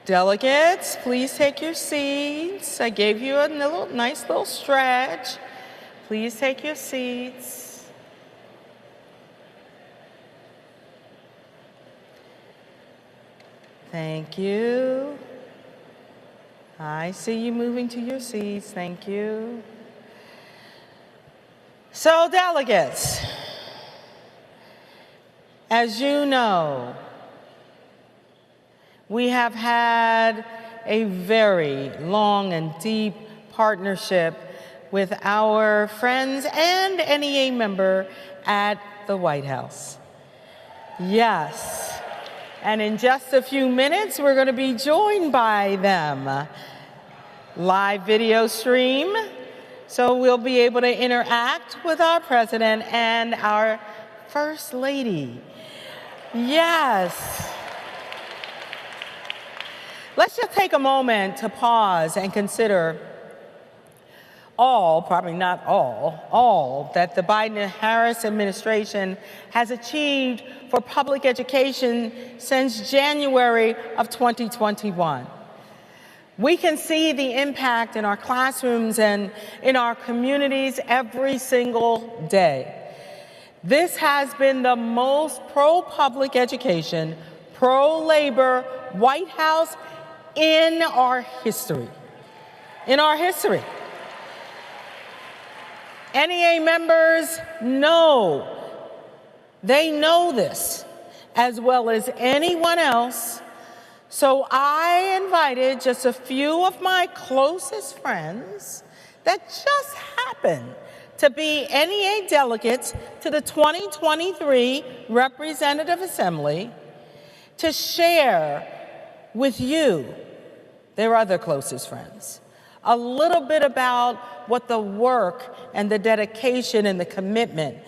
Delegates, please take your seats. I gave you a nice little stretch. Please take your seats. Thank you. I see you moving to your seats. Thank you. So, delegates, as you know, we have had a very long and deep partnership with our friends and NEA member at the White House. Yes, and in just a few minutes, we're going to be joined by them. Live video stream, so we'll be able to interact with our president and our First Lady. Yes. Let's just take a moment to pause and consider probably not all that the Biden-Harris administration has achieved for public education since January of 2021. We can see the impact in our classrooms and in our communities every single day. This has been the most pro-public education, pro-labor White House in our history. In our history. NEA members know, they know this as well as anyone else. So I invited just a few of my closest friends that just happen to be NEA delegates to the 2023 Representative Assembly to share with you, their other closest friends, a little bit about what the work and the dedication and the commitment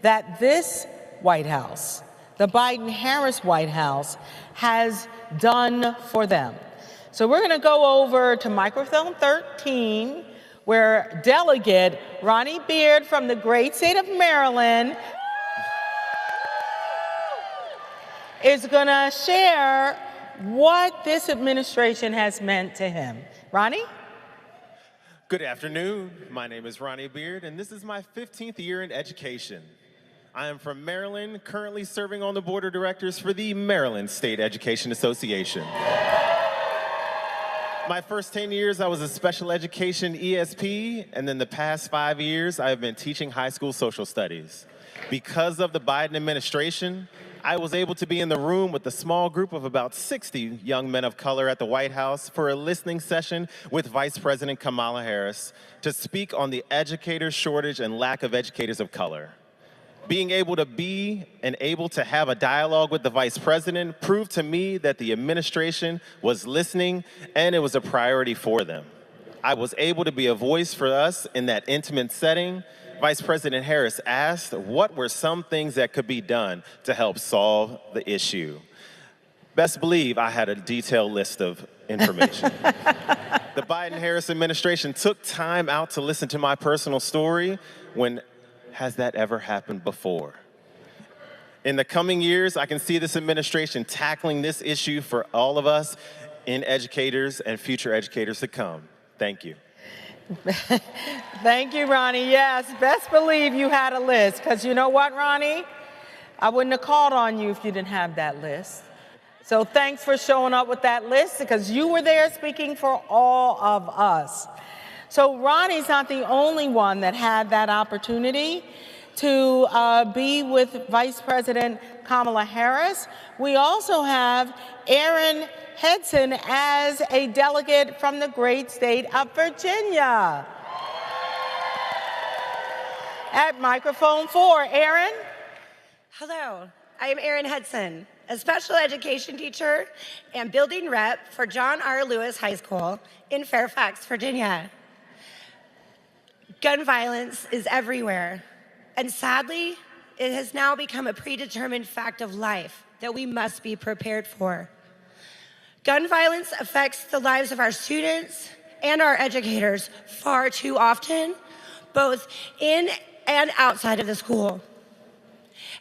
that this White House, the Biden-Harris White House, has done for them. So we're going to go over to microphone 13, where Delegate Ronnie Beard from the great state of Maryland is going to share what this administration has meant to him. Ronnie? Good afternoon. My name is Ronnie Beard, and this is my 15th year in education. I am from Maryland, currently serving on the board of directors for the Maryland State Education Association. My first 10 years, I was a special education ESP, and then the past 5 years, I have been teaching high school social studies. Because of the Biden administration, I was able to be in the room with a small group of about 60 young men of color at the White House for a listening session with Vice President Kamala Harris to speak on the educator shortage and lack of educators of color. Being able to be and able to have a dialogue with the Vice President proved to me that the administration was listening and it was a priority for them. I was able to be a voice for us in that intimate setting. Vice President Harris asked what were some things that could be done to help solve the issue. Best believe I had a detailed list of information. The Biden-Harris administration took time out to listen to my personal story. When has that ever happened before? In the coming years, I can see this administration tackling this issue for all of us in educators and future educators to come. Thank you. Thank you, Ronnie. Yes, best believe you had a list, because you know what, Ronnie? I wouldn't have called on you if you didn't have that list. So thanks for showing up with that list, because you were there speaking for all of us. So Ronnie's not the only one that had that opportunity to be with Vice President Kamala Harris. We also have Erin Hedson as a delegate from the great state of Virginia. At microphone 4, Erin. Hello, I am Erin Hedson, a special education teacher and building rep for John R. Lewis High School in Fairfax, Virginia. Gun violence is everywhere, and sadly, it has now become a predetermined fact of life that we must be prepared for. Gun violence affects the lives of our students and our educators far too often, both in and outside of the school.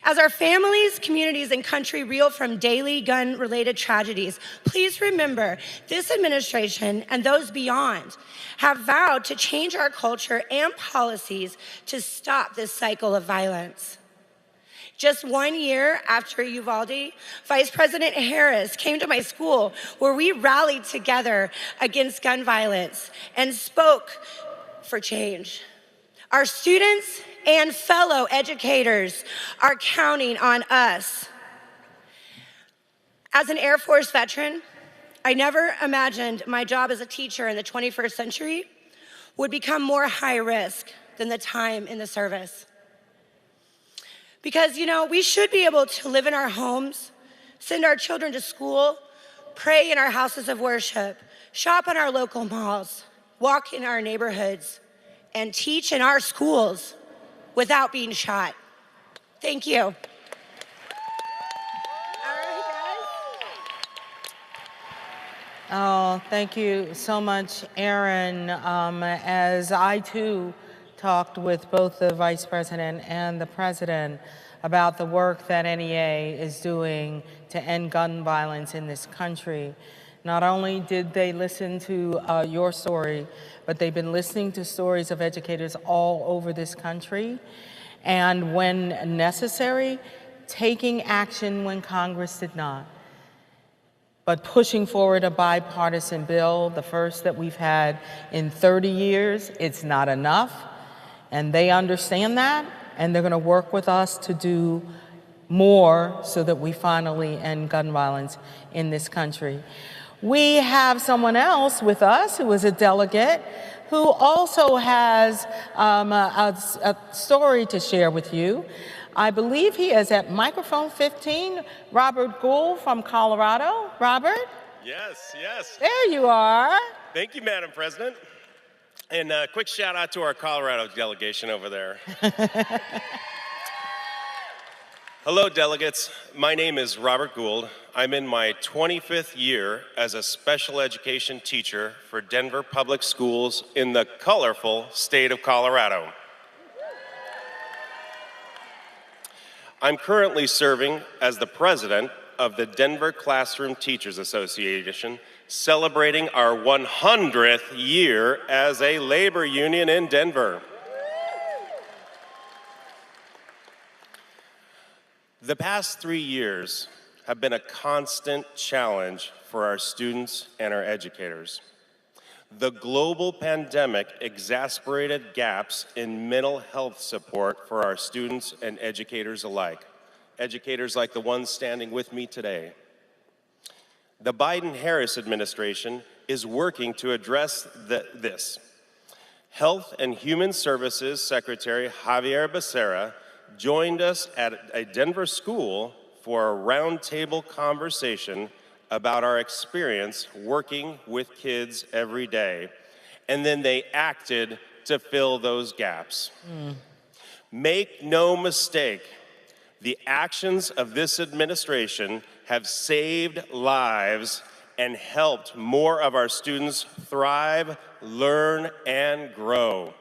As our families, communities, and country reel from daily gun-related tragedies, please remember this administration and those beyond have vowed to change our culture and policies to stop this cycle of violence. Just 1 year after Uvalde, Vice President Harris came to my school where we rallied together against gun violence and spoke for change. Our students and fellow educators are counting on us. As an Air Force veteran, I never imagined my job as a teacher in the 21st century would become more high risk than the time in the service. Because, we should be able to live in our homes, send our children to school, pray in our houses of worship, shop in our local malls, walk in our neighborhoods, and teach in our schools without being shot. Thank you. All right, guys. Oh, thank you so much, Erin. As I too talked with both the Vice President and the President about the work that NEA is doing to end gun violence in this country. Not only did they listen to your story, but they've been listening to stories of educators all over this country, and when necessary, taking action when Congress did not, but pushing forward a bipartisan bill, the first that we've had in 30 years. It's not enough, and they understand that, and they're gonna work with us to do more so that we finally end gun violence in this country. We have someone else with us who is a delegate who also has a story to share with you. I believe he is at microphone 15, Robert Gould from Colorado. Robert? Yes, yes. There you are. Thank you, Madam President. And a quick shout out to our Colorado delegation over there. Hello, delegates. My name is Robert Gould. I'm in my 25th year as a special education teacher for Denver Public Schools in the colorful state of Colorado. I'm currently serving as the president of the Denver Classroom Teachers Association, celebrating our 100th year as a labor union in Denver. The past 3 years have been a constant challenge for our students and our educators. The global pandemic exacerbated gaps in mental health support for our students and educators alike, educators like the ones standing with me today. The Biden-Harris administration is working to address this. Health and Human Services Secretary Javier Becerra joined us at a Denver school for a roundtable conversation about our experience working with kids every day. And then they acted to fill those gaps. Make no mistake, the actions of this administration have saved lives and helped more of our students thrive, learn, and grow.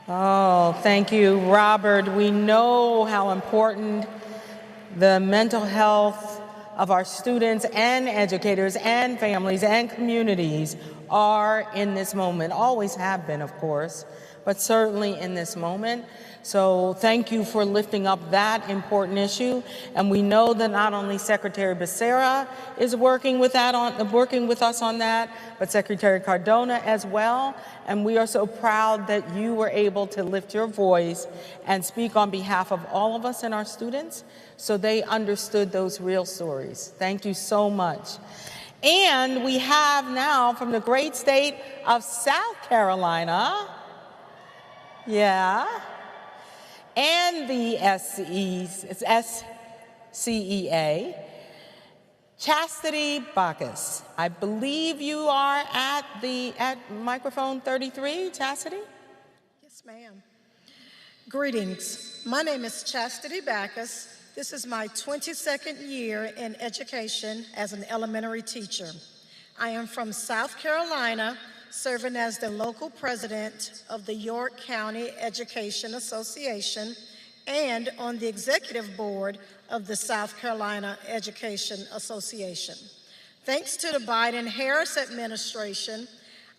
Oh, thank you, Robert. We know how important the mental health of our students and educators and families and communities are in this moment. Always have been, of course, but certainly in this moment. So thank you for lifting up that important issue. And we know that not only Secretary Becerra is working with us on that, but Secretary Cardona as well. And we are so proud that you were able to lift your voice and speak on behalf of all of us and our students, so they understood those real stories. Thank you so much. And we have now from the great state of South Carolina, and the SCEA, Chastity Bacchus. I believe you are at microphone 33, Chastity? Yes, ma'am. Greetings. My name is Chastity Bacchus. This is my 22nd year in education as an elementary teacher. I am from South Carolina, serving as the local president of the York County Education Association and on the executive board of the South Carolina Education Association. Thanks to the Biden-Harris administration,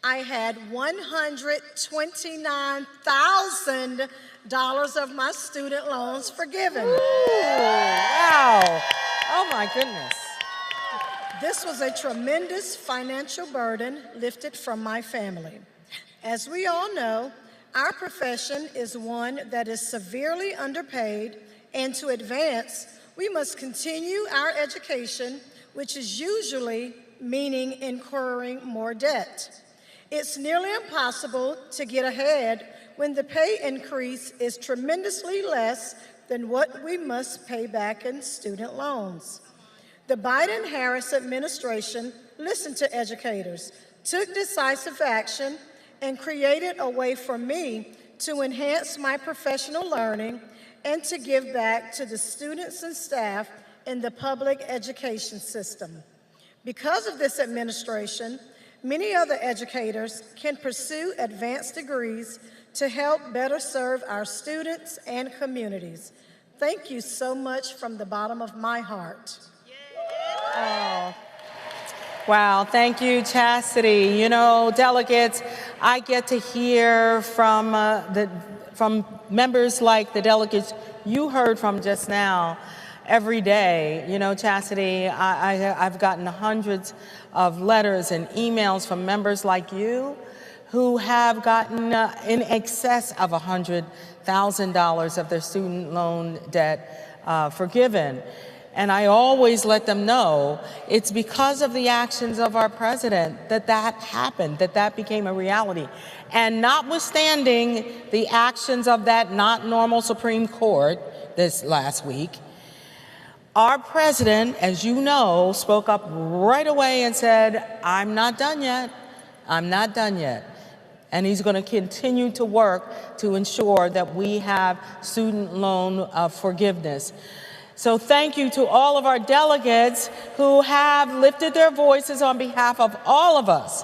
I had $129,000 of my student loans forgiven. Ooh, wow. Oh my goodness. This was a tremendous financial burden lifted from my family. As we all know, our profession is one that is severely underpaid, and to advance, we must continue our education, which is usually meaning incurring more debt. It's nearly impossible to get ahead when the pay increase is tremendously less than what we must pay back in student loans. The Biden-Harris administration listened to educators, took decisive action, and created a way for me to enhance my professional learning and to give back to the students and staff in the public education system. Because of this administration, many other educators can pursue advanced degrees to help better serve our students and communities. Thank you so much from the bottom of my heart. Oh. Wow, thank you, Chastity. You know, delegates, I get to hear from members like the delegates you heard from just now every day. You know, Chastity, I've gotten hundreds of letters and emails from members like you who have gotten in excess of $100,000 of their student loan debt forgiven. And I always let them know it's because of the actions of our president that happened, that became a reality. And notwithstanding the actions of that not normal Supreme Court this last week, our president, as you know, spoke up right away and said, I'm not done yet. I'm not done yet. And he's going to continue to work to ensure that we have student loan forgiveness. So thank you to all of our delegates who have lifted their voices on behalf of all of us.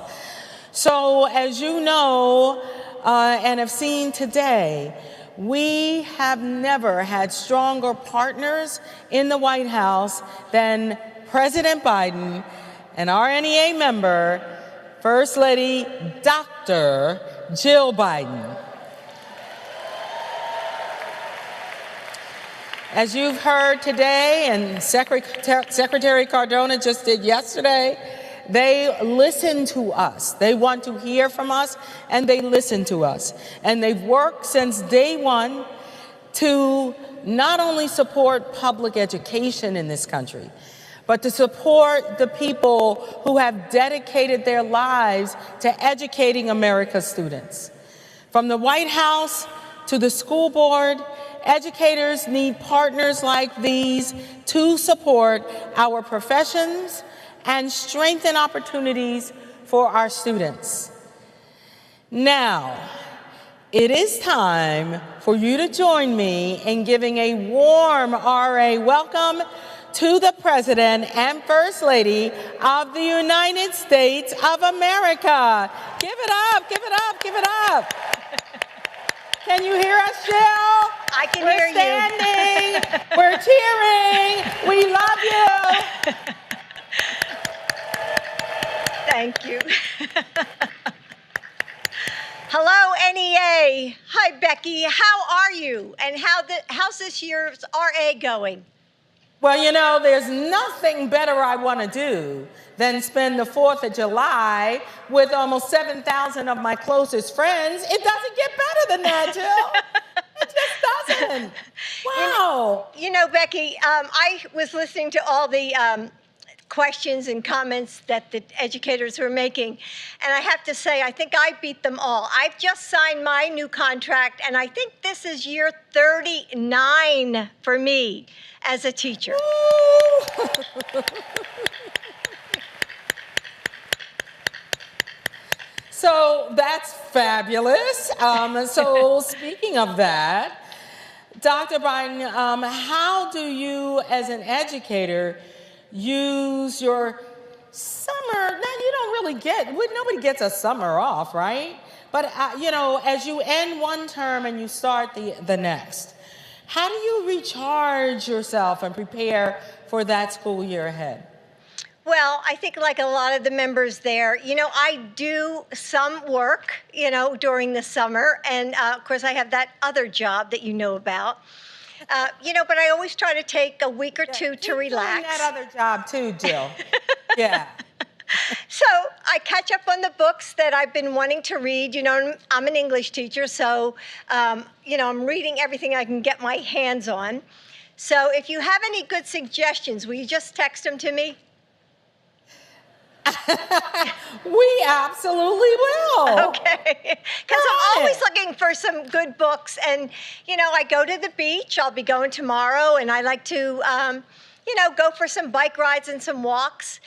So as you know and have seen today, we have never had stronger partners in the White House than President Biden and our NEA member, First Lady Dr. Jill Biden. As you've heard today, and Secretary Cardona just did yesterday, they listen to us. They want to hear from us, and they listen to us. And they've worked since day one to not only support public education in this country, but to support the people who have dedicated their lives to educating America's students. From the White House to the school board, educators need partners like these to support our professions and strengthen opportunities for our students. Now, it is time for you to join me in giving a warm RA welcome to the President and First Lady of the United States of America. Give it up, give it up, give it up. Can you hear us, Jill? I can hear you. We're standing, we're cheering, we love you. Thank you. Hello, NEA. Hi, Becky. How are you? And how's this year's RA going? Well, you know, there's nothing better I want to do than spend the 4th of July with almost 7,000 of my closest friends. It doesn't get better than that, Jill. It just doesn't. Wow. You know, Becky, I was listening to all the questions and comments that the educators were making, and I have to say, I think I beat them all. I've just signed my new contract, and I think this is year 39 for me as a teacher. So that's fabulous. So speaking of that, Dr. Biden, how do you, as an educator, use your summer? Now, you don't really nobody gets a summer off, right? But, you know, as you end one term and you start the next, How do you recharge yourself and prepare for that school year ahead? Well, I think like a lot of the members there, I do some work, during the summer. And of course, I have that other job that you know about. But I always try to take a week or two to relax. Doing that other job too, Jill. Yeah. So I catch up on the books that I've been wanting to read. I'm an English teacher, so, I'm reading everything I can get my hands on. So if you have any good suggestions, will you just text them to me? We absolutely will. Okay. Because I'm always looking for some good books. And, I go to the beach. I'll be going tomorrow. And I like to, go for some bike rides and some walks.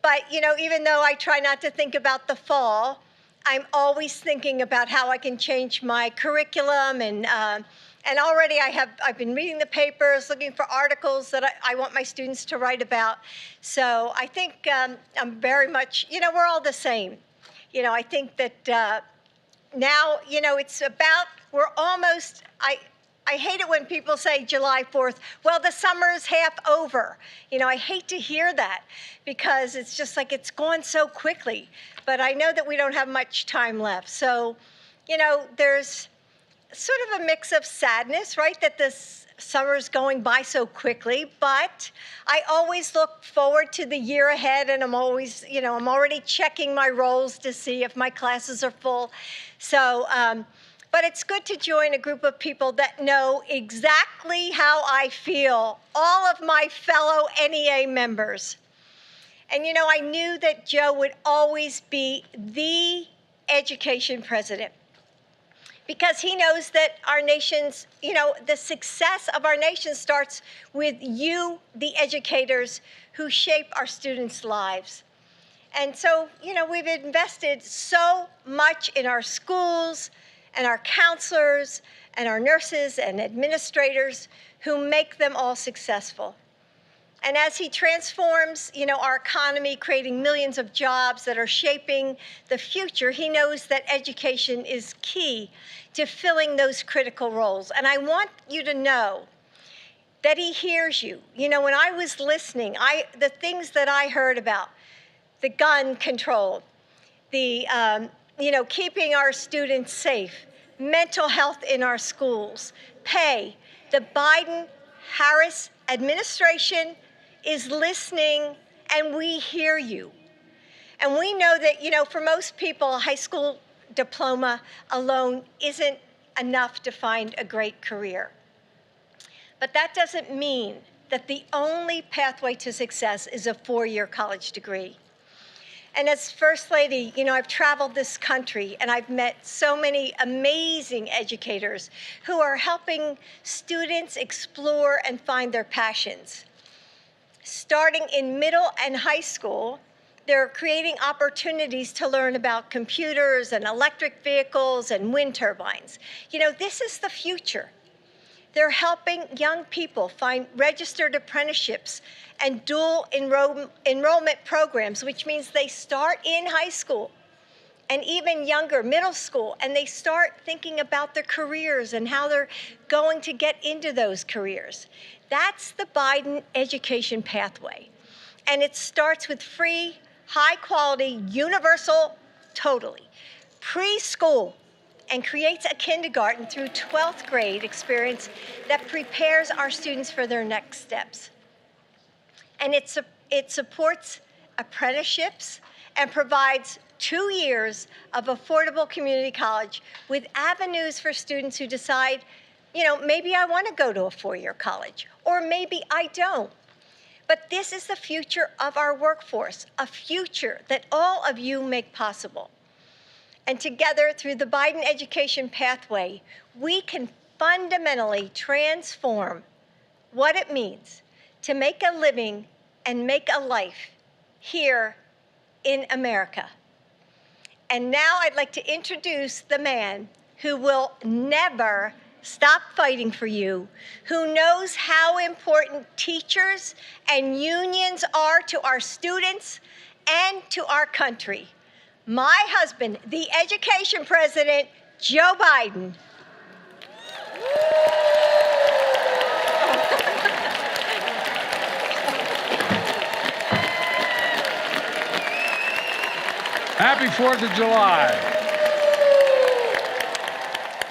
But, even though I try not to think about the fall, I'm always thinking about how I can change my curriculum. And already I've been reading the papers, looking for articles that I want my students to write about. So I think I'm very much, we're all the same. I think that now, it's about, we're almost, I hate it when people say July 4th, well, the summer's half over. I hate to hear that because it's just like it's gone so quickly. But I know that we don't have much time left. So, there's sort of a mix of sadness, right, that this summer's going by so quickly, but I always look forward to the year ahead, and I'm always, I'm already checking my rolls to see if my classes are full. So, but it's good to join a group of people that know exactly how I feel, all of my fellow NEA members. And, I knew that Joe would always be the education president, because he knows that our nation's, the success of our nation starts with you, the educators who shape our students' lives. And so, we've invested so much in our schools and our counselors and our nurses and administrators who make them all successful. And as he transforms, our economy, creating millions of jobs that are shaping the future, he knows that education is key to filling those critical roles. And I want you to know that he hears you. When I was listening, the things that I heard about, the gun control, the, keeping our students safe, mental health in our schools, pay, the Biden-Harris administration is listening, and we hear you. And we know that, for most people, a high school diploma alone isn't enough to find a great career. But that doesn't mean that the only pathway to success is a 4-year college degree. And as First Lady, I've traveled this country and I've met so many amazing educators who are helping students explore and find their passions. Starting in middle and high school, they're creating opportunities to learn about computers and electric vehicles and wind turbines. This is the future. They're helping young people find registered apprenticeships and dual enrollment programs, which means they start in high school and even younger, middle school, and they start thinking about their careers and how they're going to get into those careers. That's the Biden education pathway. And it starts with free, high-quality, universal, totally, preschool, and creates a kindergarten through 12th grade experience that prepares our students for their next steps. And it supports apprenticeships and provides 2 years of affordable community college with avenues for students who decide, maybe I want to go to a 4-year college, or maybe I don't. But this is the future of our workforce, a future that all of you make possible. And together, through the Biden education pathway, we can fundamentally transform what it means to make a living and make a life here in America. And now I'd like to introduce the man who will never stop fighting for you, who knows how important teachers and unions are to our students and to our country. My husband, the education president, Joe Biden. Happy 4th of July.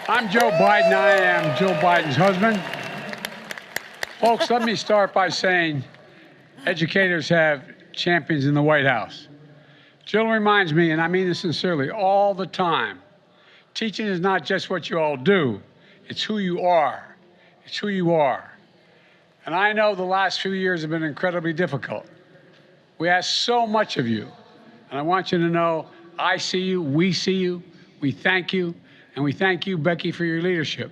I'm Joe Biden. I am Jill Biden's husband. Folks, let me start by saying educators have champions in the White House. Jill reminds me, and I mean this sincerely, all the time, teaching is not just what you all do, it's who you are. It's who you are. And I know the last few years have been incredibly difficult. We ask so much of you, and I want you to know I see you, we see you, we thank you, and we thank you, Becky, for your leadership.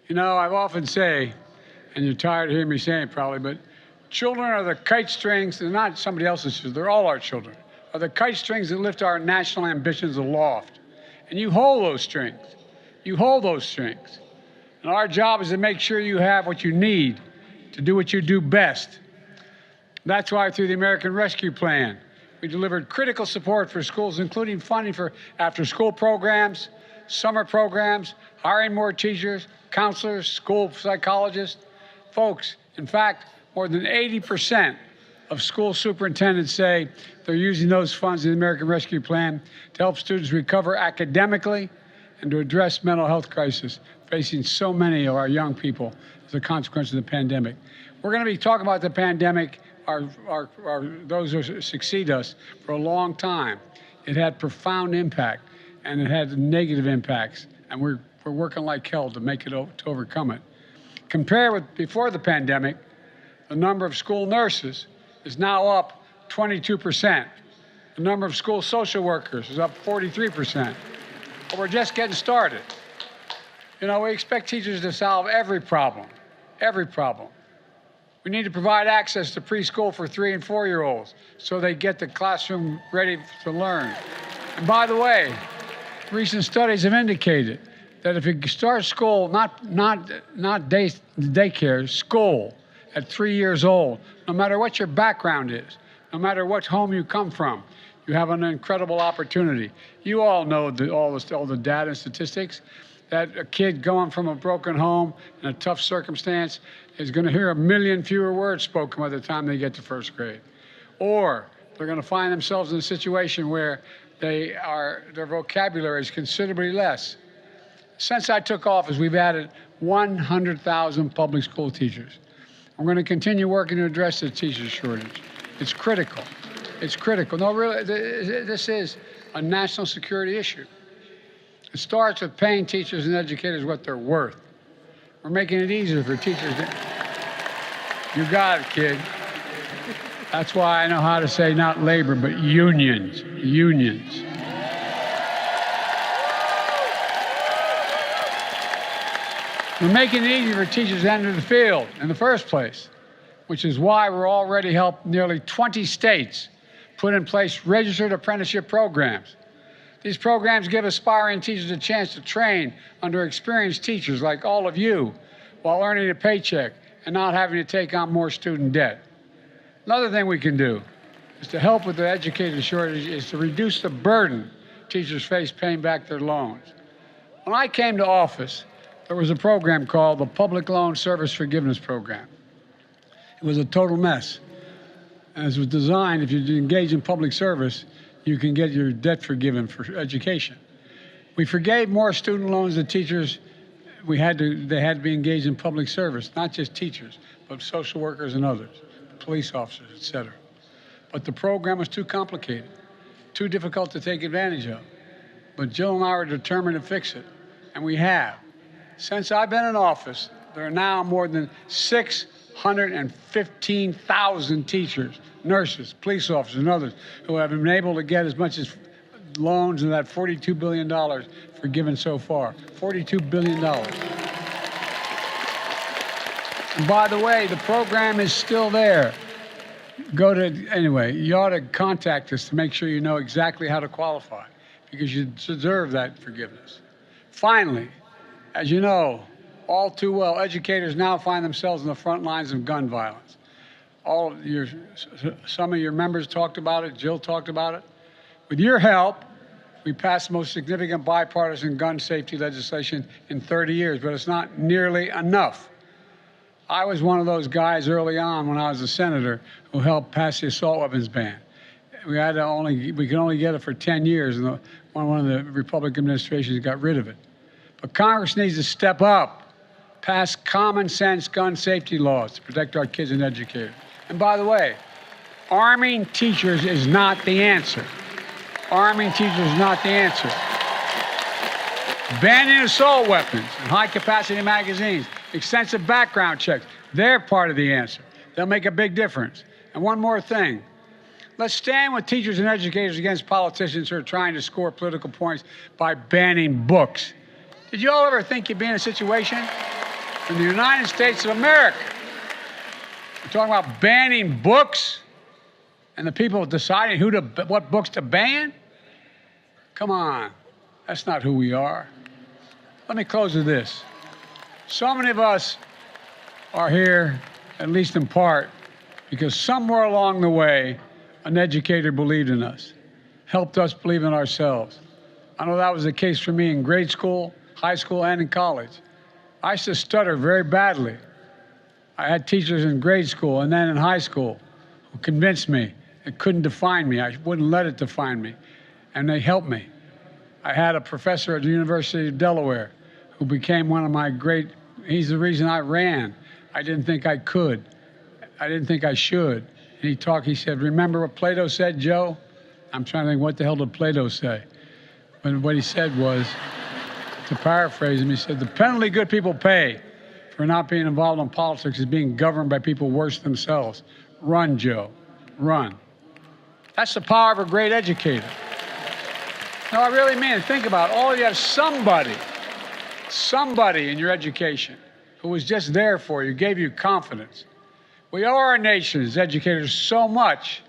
You know, I've often say, and you're tired of hearing me say it probably, but children are the kite strings, they're not somebody else's children, they're all our children, are the kite strings that lift our national ambitions aloft. And you hold those strings. You hold those strings. And our job is to make sure you have what you need to do what you do best. That's why through the American Rescue Plan, we delivered critical support for schools, including funding for after-school programs, summer programs, hiring more teachers, counselors, school psychologists. Folks, in fact, more than 80% of school superintendents say they're using those funds in the American Rescue Plan to help students recover academically and to address mental health crisis facing so many of our young people as a consequence of the pandemic. We're going to be talking about the pandemic, those who succeed us, for a long time. It had profound impact, and it had negative impacts, and we're working like hell to make it to overcome it. Compare with before the pandemic, the number of school nurses is now up 22%. The number of school social workers is up 43%. But we're just getting started. You know, we expect teachers to solve every problem, every problem. We need to provide access to preschool for 3- and 4-year-olds so they get the classroom ready to learn. And by the way, recent studies have indicated that if you start school, not daycare, school at 3 years old, no matter what your background is, no matter what home you come from, you have an incredible opportunity. You all know all the data and statistics that a kid going from a broken home in a tough circumstance is going to hear 1 million fewer words spoken by the time they get to first grade. Or they're going to find themselves in a situation where their vocabulary is considerably less. Since I took office, we've added 100,000 public school teachers. We're going to continue working to address the teacher shortage. It's critical. It's critical. No, really, this is a national security issue. It starts with paying teachers and educators what they're worth. We're making it easier for teachers to... You got it, kid. That's why I know how to say not labor, but unions. Unions. We're making it easier for teachers to enter the field in the first place, which is why we're already helped nearly 20 states put in place registered apprenticeship programs. These programs give aspiring teachers a chance to train under experienced teachers like all of you while earning a paycheck and not having to take on more student debt. Another thing we can do is to help with the educator shortage is to reduce the burden teachers face paying back their loans. When I came to office, there was a program called the Public Loan Service Forgiveness Program. It was a total mess. As it was designed, if you engage in public service, you can get your debt forgiven for education. We forgave more student loans than teachers. They had to be engaged in public service, not just teachers, but social workers and others, police officers, et cetera. But the program was too complicated, too difficult to take advantage of. But Jill and I are determined to fix it, and we have. Since I've been in office, there are now more than 615,000 teachers, nurses, police officers, and others who have been able to get as much as loans and that $42 billion forgiven so far. $42 billion. And by the way, the program is still there. Anyway, you ought to contact us to make sure you know exactly how to qualify, because you deserve that forgiveness. Finally, as you know all too well, educators now find themselves in the front lines of gun violence. Some of your members talked about it, Jill talked about it. With your help, we passed the most significant bipartisan gun safety legislation in 30 years, but it's not nearly enough. I was one of those guys early on when I was a senator who helped pass the assault weapons ban. we could only get it for 10 years, and one of the Republican administrations got rid of it. But Congress needs to step up, pass common sense gun safety laws to protect our kids and educators. And by the way, arming teachers is not the answer. Arming teachers is not the answer. Banning assault weapons and high-capacity magazines, extensive background checks, they're part of the answer. They'll make a big difference. And one more thing. Let's stand with teachers and educators against politicians who are trying to score political points by banning books. Did you all ever think you'd be in a situation in the United States of America? We're talking about banning books and the people deciding what books to ban? Come on, that's not who we are. Let me close with this. So many of us are here, at least in part, because somewhere along the way, an educator believed in us, helped us believe in ourselves. I know that was the case for me in grade school, high school, and in college. I used to stutter very badly. I had teachers in grade school and then in high school who convinced me it couldn't define me. I wouldn't let it define me. And they helped me. I had a professor at the University of Delaware who became one of my he's the reason I ran. I didn't think I could. I didn't think I should. And he said, remember what Plato said, Joe? I'm trying to think, what the hell did Plato say? But what he said was, to paraphrase him, he said, the penalty good people pay for not being involved in politics is being governed by people worse themselves. Run, Joe, run. That's the power of a great educator. No, I really mean it. Think about it. All you have somebody in your education who was just there for you, gave you confidence. We owe our nation as educators so much.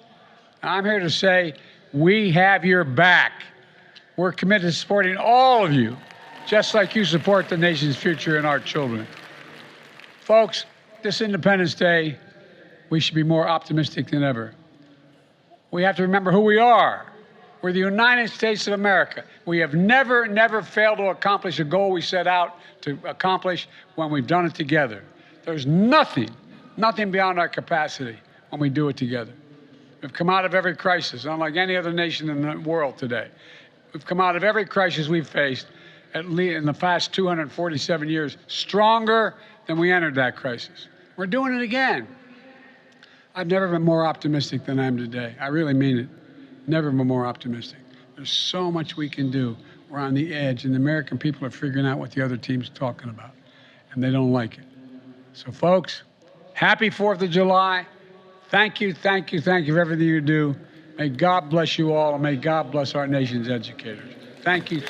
And I'm here to say we have your back. We're committed to supporting all of you, just like you support the nation's future and our children. Folks, this Independence Day, we should be more optimistic than ever. We have to remember who we are. We're the United States of America. We have never failed to accomplish a goal we set out to accomplish when we've done it together. There's nothing beyond our capacity when we do it together. We've come out of every crisis, unlike any other nation in the world today. We've come out of every crisis we've faced, at least in the past 247 years, stronger than we entered that crisis. We're doing it again. I've never been more optimistic than I am today. I really mean it. Never been more optimistic. There's so much we can do. We're on the edge, and the American people are figuring out what the other team's talking about, and they don't like it. So, folks, happy 4th of July. Thank you for everything you do. May God bless you all, and may God bless our nation's educators. Thank you.